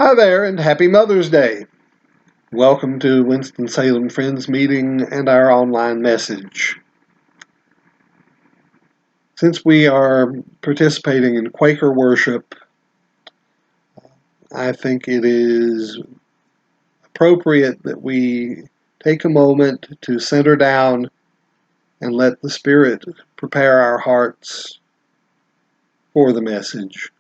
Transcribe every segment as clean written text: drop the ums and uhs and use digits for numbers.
Hi there, and happy Mother's Day. Welcome to Winston-Salem Friends Meeting and our online message. Since we are participating in Quaker worship, I think it is appropriate that we take a moment to center down and let the Spirit prepare our hearts for the message.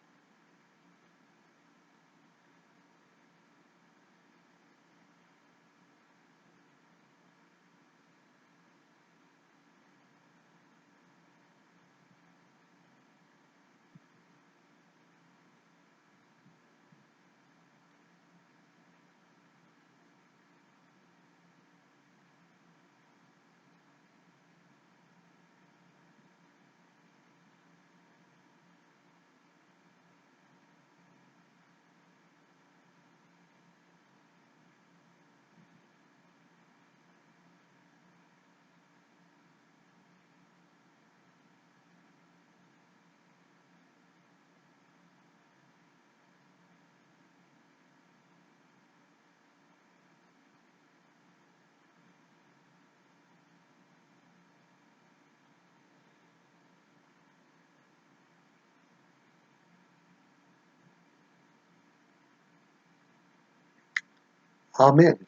Amen.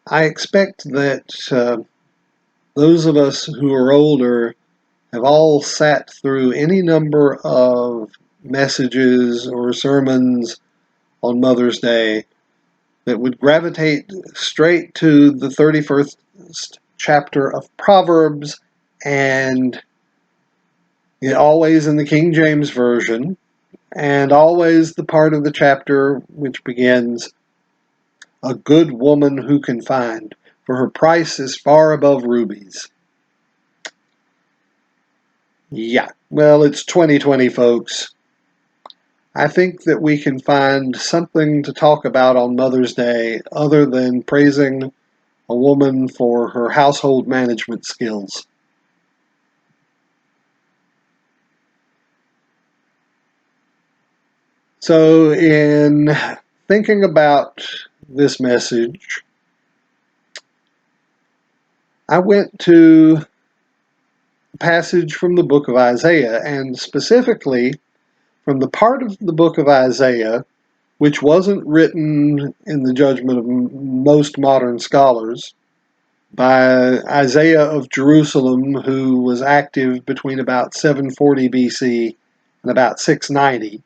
I expect that those of us who are older have all sat through any number of messages or sermons on Mother's Day that would gravitate straight to the 31st chapter of Proverbs, and always in the King James Version, and always the part of the chapter which begins, "A good woman who can find, for her price is far above rubies." Yeah, well, it's 2020, folks. I think that we can find something to talk about on Mother's Day other than praising a woman for her household management skills. So, in thinking about this message, I went to a passage from the book of Isaiah, and specifically from the part of the book of Isaiah which wasn't written in the judgment of most modern scholars by Isaiah of Jerusalem, who was active between about 740 BC and about 690,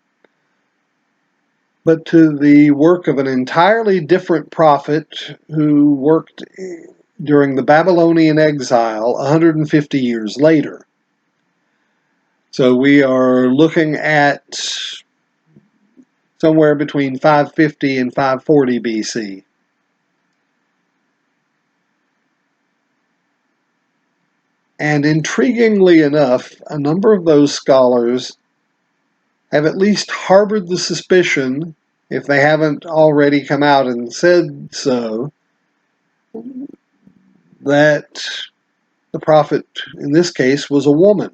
but to the work of an entirely different prophet who worked during the Babylonian exile 150 years later. So we are looking at somewhere between 550 and 540 BC. And intriguingly enough, a number of those scholars have at least harbored the suspicion, if they haven't already come out and said so, that the prophet in this case was a woman.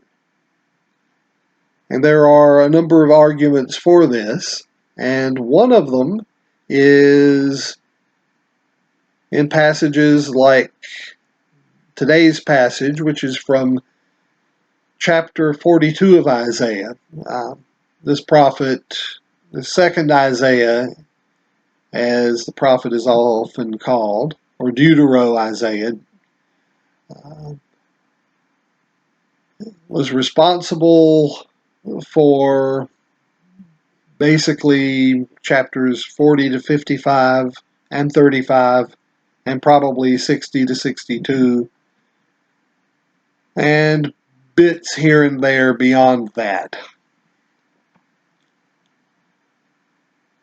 And there are a number of arguments for this, and one of them is in passages like today's passage, which is from chapter 42 of Isaiah. This prophet, the second Isaiah, as the prophet is often called, or Deutero-Isaiah, was responsible for basically chapters 40 to 55 and 35 and probably 60 to 62 and bits here and there beyond that.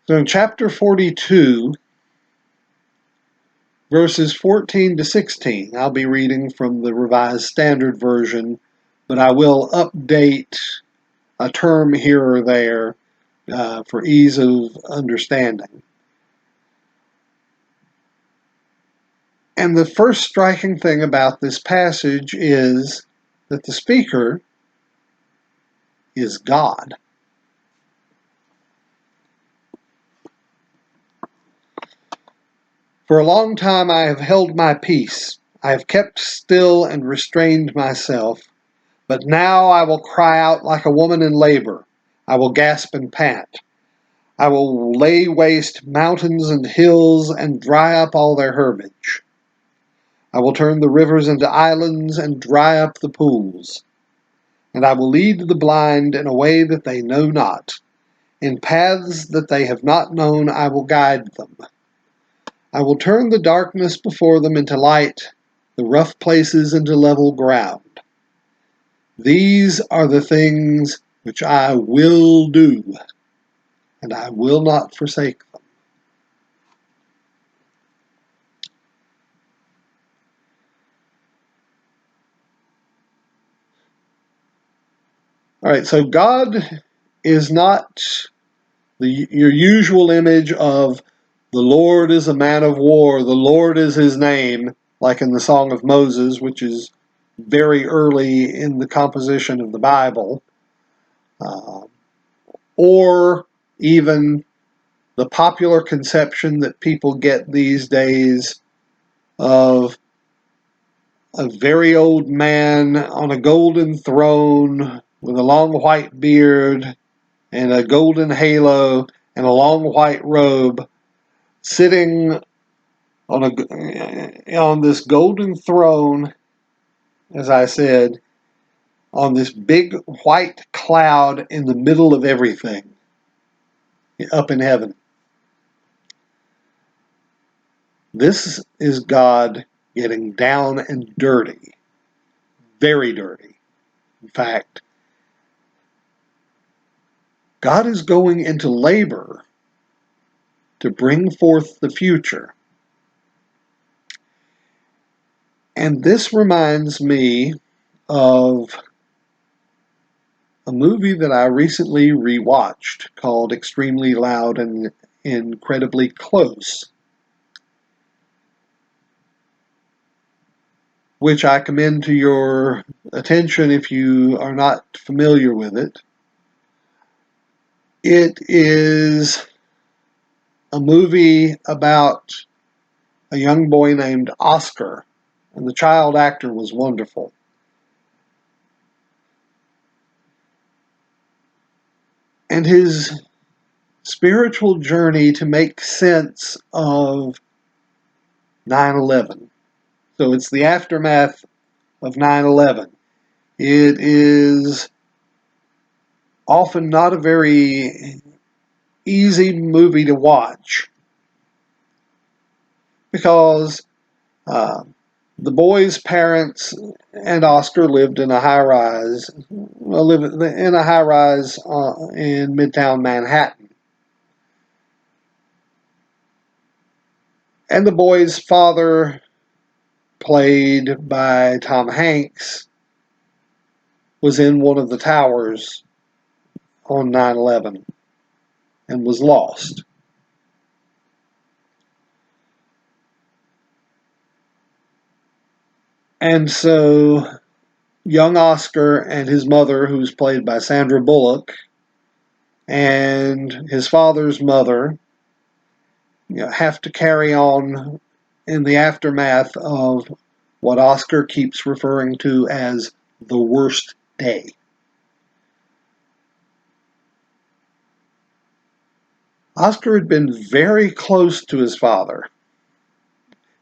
So in chapter 42, verses 14 to 16, I'll be reading from the Revised Standard Version, but I will update a term here or there for ease of understanding. And the first striking thing about this passage is that the speaker is God. For a long time I have held my peace. I have kept still and restrained myself. But now I will cry out like a woman in labor. I will gasp and pant. I will lay waste mountains and hills and dry up all their herbage. I will turn the rivers into islands and dry up the pools. And I will lead the blind in a way that they know not. In paths that they have not known, I will guide them. I will turn the darkness before them into light, the rough places into level ground. These are the things which I will do, and I will not forsake them. All right, so God is not your usual image of the Lord is a man of war, the Lord is his name, like in the Song of Moses, which is very early in the composition of the Bible, or even the popular conception that people get these days of a very old man on a golden throne with a long white beard and a golden halo and a long white robe, sitting on this golden throne, as I said, on this big white cloud in the middle of everything up in heaven. This is God getting down and dirty, very dirty. In fact, God is going into labor to bring forth the future. And this reminds me of a movie that I recently rewatched called Extremely Loud and Incredibly Close, which I commend to your attention if you are not familiar with it. It is a movie about a young boy named Oscar, and the child actor was wonderful. And his spiritual journey to make sense of 9/11. So it's the aftermath of 9/11. It is often not a very easy movie to watch because the boy's parents and Oscar lived in a high-rise, in Midtown Manhattan. And the boy's father, played by Tom Hanks, was in one of the towers on 9/11 and was lost. And so young Oscar and his mother, who's played by Sandra Bullock, and his father's mother, have to carry on in the aftermath of what Oscar keeps referring to as the worst day. Oscar had been very close to his father.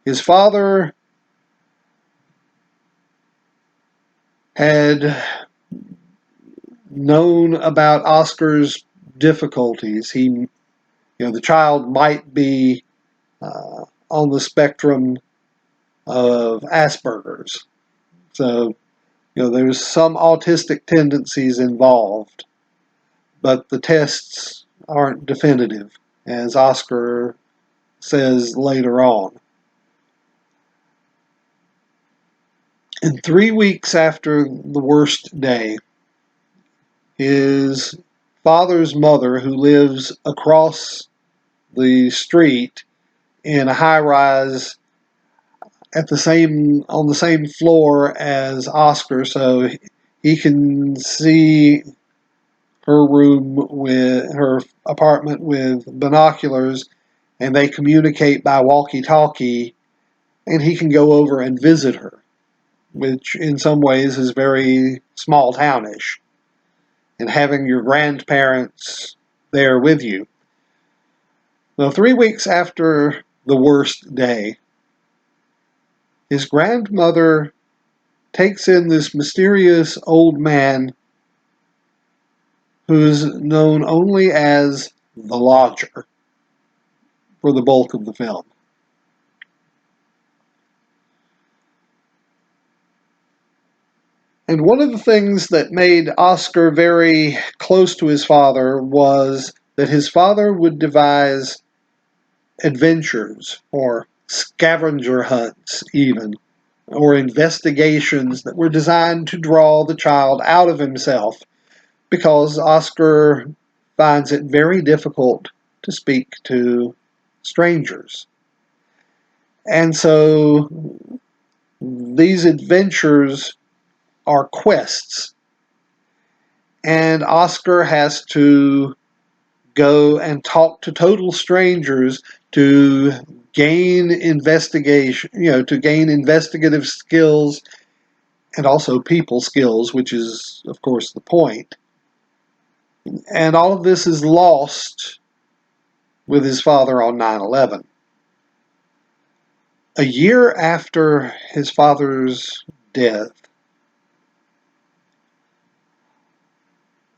His father had known about Oscar's difficulties. The child might be on the spectrum of Asperger's. So, there's some autistic tendencies involved, but the tests aren't definitive, as Oscar says later on. And 3 weeks after the worst day, his father's mother, who lives across the street in a high-rise on the same floor as Oscar, so he can see her apartment with binoculars, and they communicate by walkie-talkie, and he can go over and visit her, which in some ways is very small townish, and having your grandparents there with you. Well, 3 weeks after the worst day, his grandmother takes in this mysterious old man who's known only as the Lodger for the bulk of the film. And one of the things that made Oscar very close to his father was that his father would devise adventures or scavenger hunts even, or investigations that were designed to draw the child out of himself, because Oscar finds it very difficult to speak to strangers. And so these adventures are quests, and Oscar has to go and talk to total strangers to gain to gain investigative skills and also people skills, which is, of course, the point. And all of this is lost with his father on 9/11. A year after his father's death,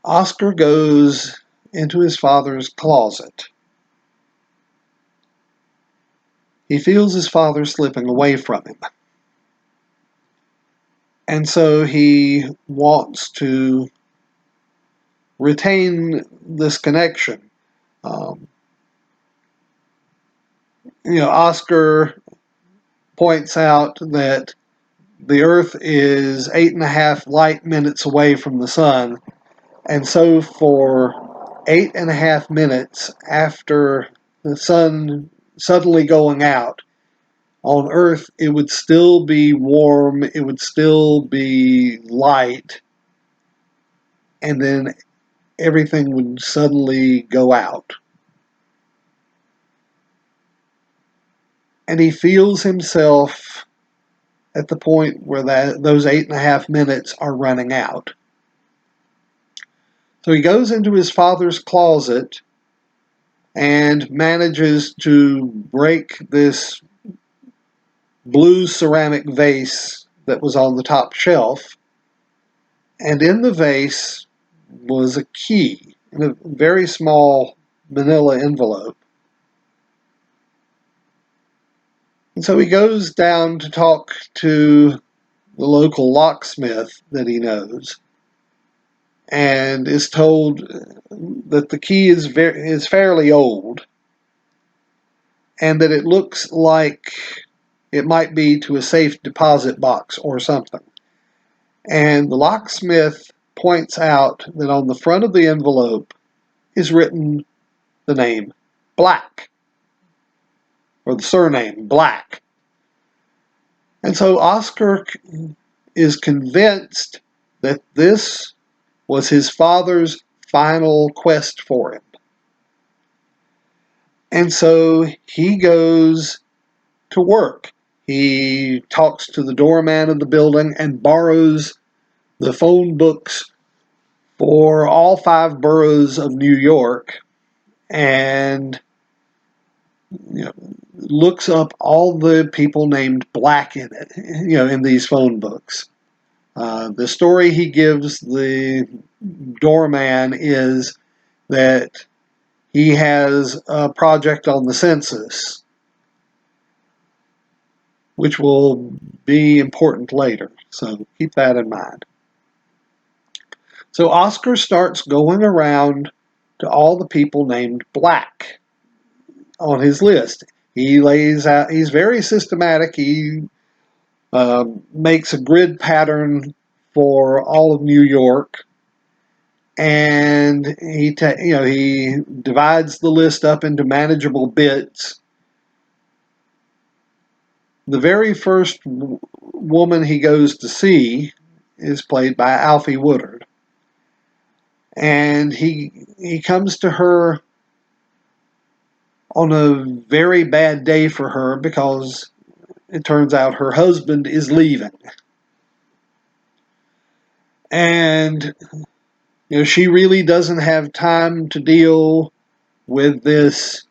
Oscar goes into his father's closet. He feels his father slipping away from him. And so he wants to retain this connection. Oscar points out that the Earth is 8.5 light minutes away from the sun, and so for 8.5 minutes after the sun suddenly going out, on Earth it would still be warm, it would still be light, and then everything would suddenly go out. And he feels himself at the point where those 8.5 minutes are running out. So he goes into his father's closet and manages to break this blue ceramic vase that was on the top shelf. And in the vase was a key in a very small manila envelope. And so he goes down to talk to the local locksmith that he knows, and is told that the key is fairly old, and that it looks like it might be to a safe deposit box or something. And the locksmith points out that on the front of the envelope is written the name Black, or the surname Black. And so Oscar is convinced that this was his father's final quest for him. And so he goes to work. He talks to the doorman of the building and borrows the phone books for all 5 boroughs of New York, and looks up all the people named Black in it, in these phone books. The story he gives the doorman is that he has a project on the census, which will be important later, so keep that in mind. So Oscar starts going around to all the people named Black on his list. He lays out, he's very systematic. He makes a grid pattern for all of New York, and he divides the list up into manageable bits. The very first woman he goes to see is played by Alfie Woodard. And he comes to her on a very bad day for her because it turns out her husband is leaving. And she really doesn't have time to deal with this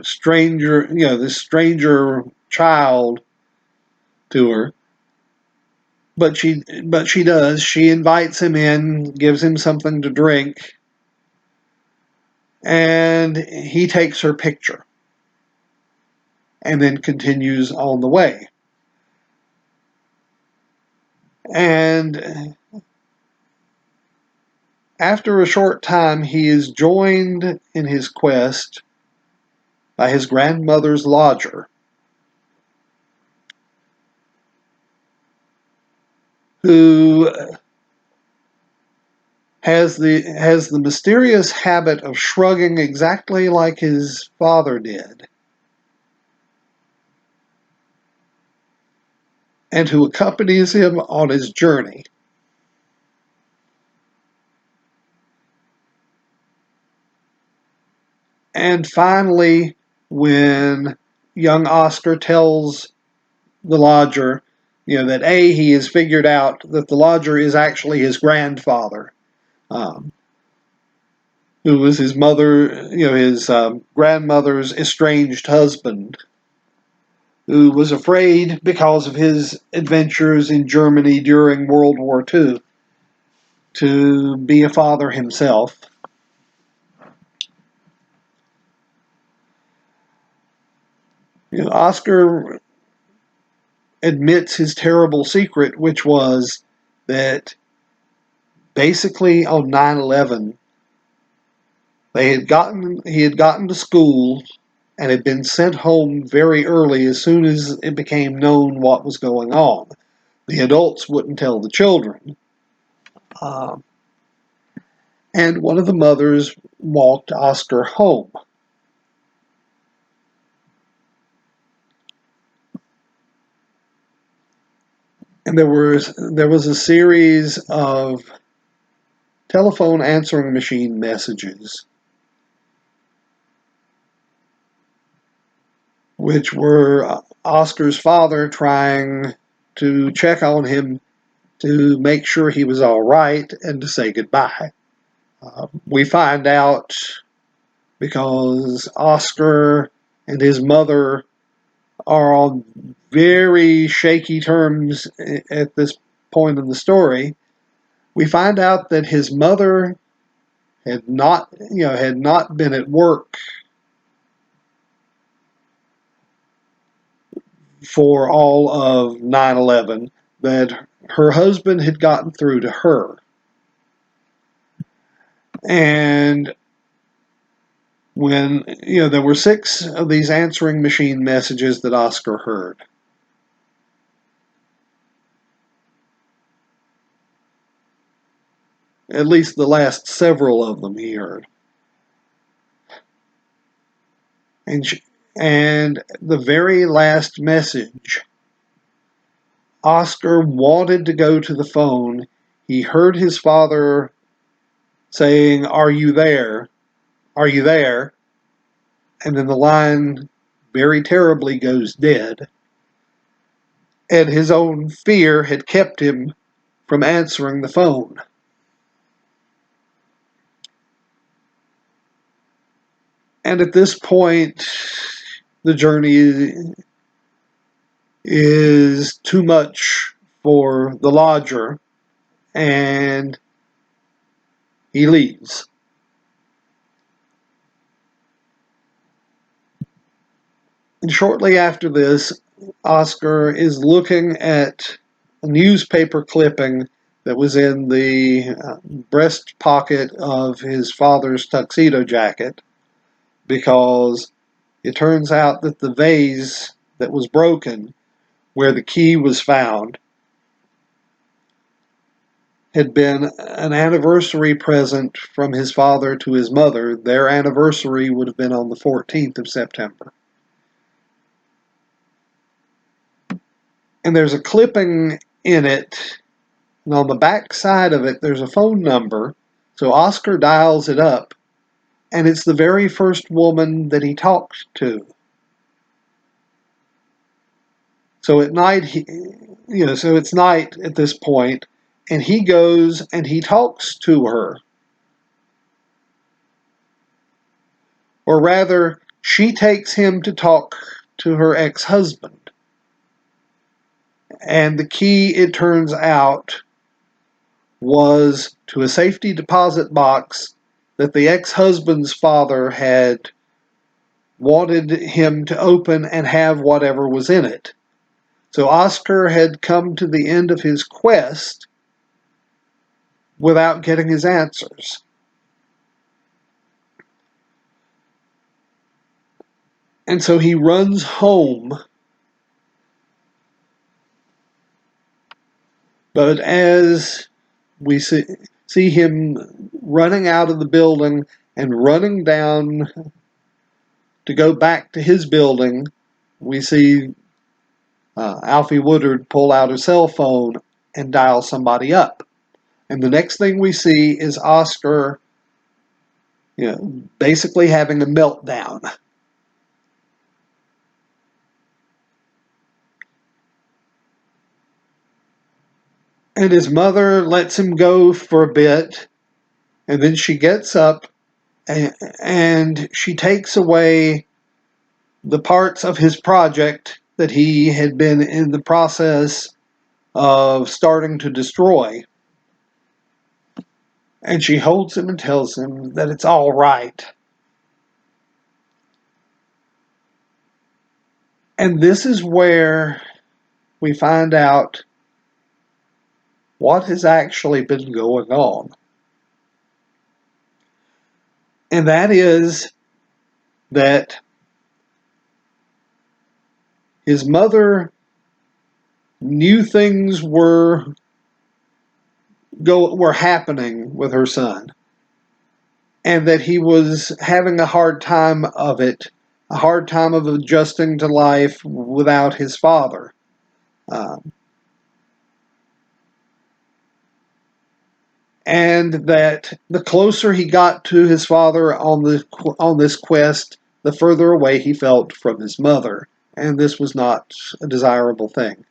stranger, this stranger child to her. But she does. She invites him in, gives him something to drink, and he takes her picture and then continues on the way. And after a short time, he is joined in his quest by his grandmother's lodger, who has the mysterious habit of shrugging exactly like his father did, and who accompanies him on his journey. And finally, when young Oscar tells the lodger, that he has figured out that the lodger is actually his grandfather, who was his mother, his grandmother's estranged husband, who was afraid because of his adventures in Germany during World War II to be a father himself. Oscar admits his terrible secret, which was that basically on 9/11, he had gotten to school and had been sent home very early as soon as it became known what was going on. The adults wouldn't tell the children. And one of the mothers walked Oscar home. And there was a series of telephone answering machine messages, which were Oscar's father trying to check on him to make sure he was all right and to say goodbye. We find out because Oscar and his mother are on very shaky terms at this point in the story. We find out that his mother had not been at work for all of 9/11, that her husband had gotten through to her. And when, there were 6 of these answering machine messages that Oscar heard. At least the last several of them he heard. And the very last message, Oscar wanted to go to the phone. He heard his father saying, "Are you there? Are you there?" And then the line very terribly goes dead. And his own fear had kept him from answering the phone. And at this point, the journey is too much for the lodger, and he leaves. And shortly after this, Oscar is looking at a newspaper clipping that was in the breast pocket of his father's tuxedo jacket, because it turns out that the vase that was broken, where the key was found, had been an anniversary present from his father to his mother. Their anniversary would have been on the 14th of September. And there's a clipping in it, and on the back side of it, there's a phone number. So Oscar dials it up, and it's the very first woman that he talked to. So at night, so it's night at this point, and he goes and he talks to her. Or rather, she takes him to talk to her ex-husband. And the key, it turns out, was to a safety deposit box that the ex-husband's father had wanted him to open and have whatever was in it. So Oscar had come to the end of his quest without getting his answers. And so he runs home, but as we see him running out of the building and running down to go back to his building, we see Alfie Woodard pull out his cell phone and dial somebody up. And the next thing we see is Oscar, basically having a meltdown. And his mother lets him go for a bit, and then she gets up and she takes away the parts of his project that he had been in the process of starting to destroy. And she holds him and tells him that it's all right. And this is where we find out what has actually been going on. And that is that his mother knew things were happening with her son, and that he was having a hard time of it, a hard time of adjusting to life without his father. And that the closer he got to his father on this quest, the further away he felt from his mother, and this was not a desirable thing.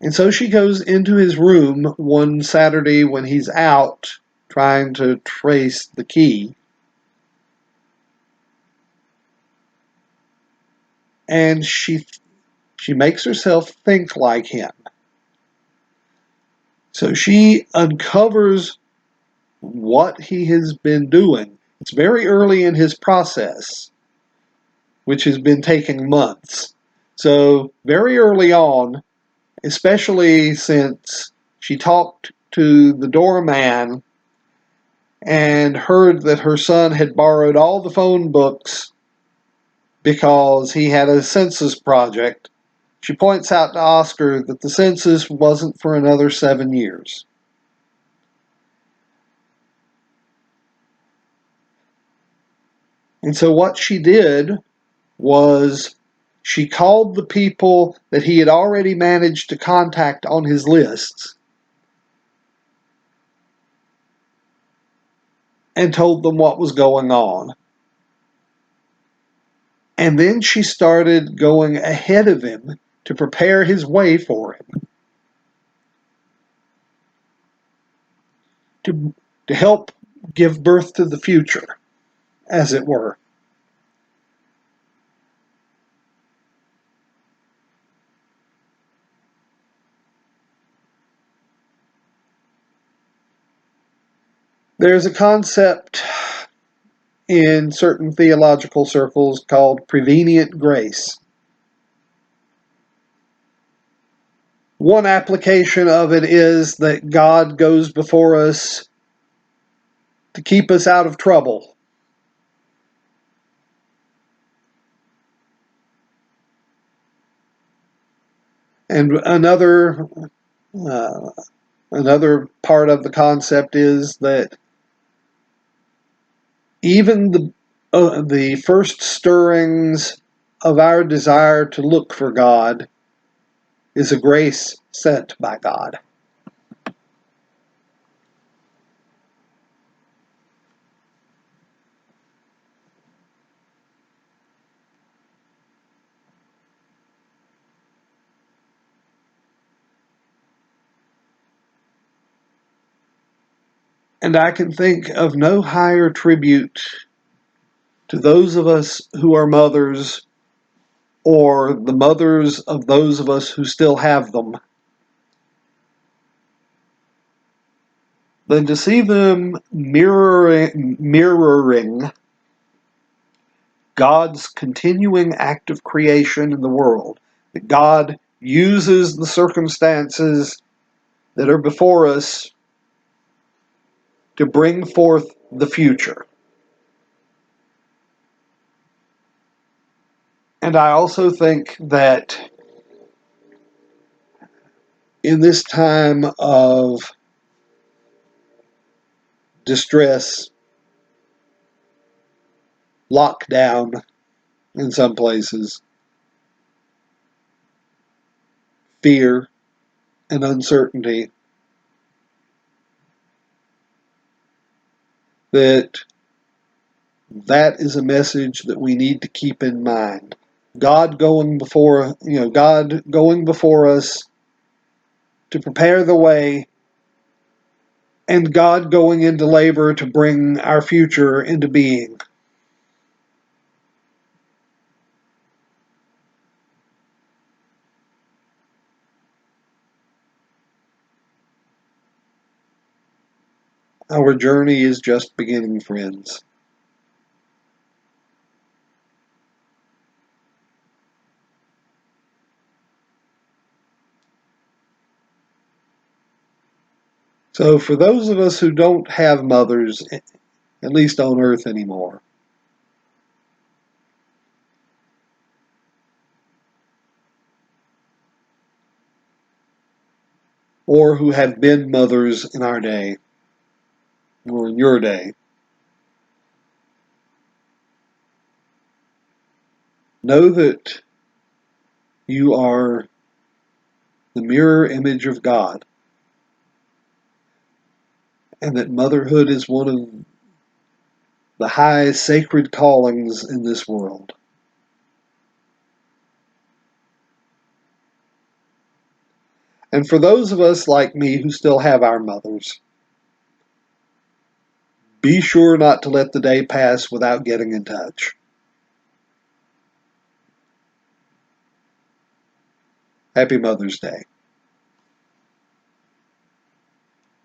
And so she goes into his room one Saturday when he's out trying to trace the key, and she makes herself think like him. So she uncovers what he has been doing. It's very early in his process, which has been taking months. So very early on, especially since she talked to the doorman and heard that her son had borrowed all the phone books because he had a census project, she points out to Oscar that the census wasn't for another 7 years. And so what she did was she called the people that he had already managed to contact on his lists and told them what was going on. And then she started going ahead of him to prepare his way for him, to help give birth to the future, as it were. There's a concept in certain theological circles called prevenient grace. One application of it is that God goes before us to keep us out of trouble. And another part of the concept is that even the first stirrings of our desire to look for God is a grace sent by God. And I can think of no higher tribute to those of us who are mothers or the mothers of those of us who still have them than to see them mirroring God's continuing act of creation in the world. That God uses the circumstances that are before us to bring forth the future. And I also think that in this time of distress, lockdown in some places, fear and uncertainty, that is a message that we need to keep in mind. God going before us to prepare the way, and God going into labor to bring our future into being. Our journey is just beginning, friends. So for those of us who don't have mothers, at least on earth anymore, or who have been mothers in our day, or in your day, know that you are the mirror image of God, and that motherhood is one of the high sacred callings in this world. And for those of us like me who still have our mothers, be sure not to let the day pass without getting in touch. Happy Mother's Day.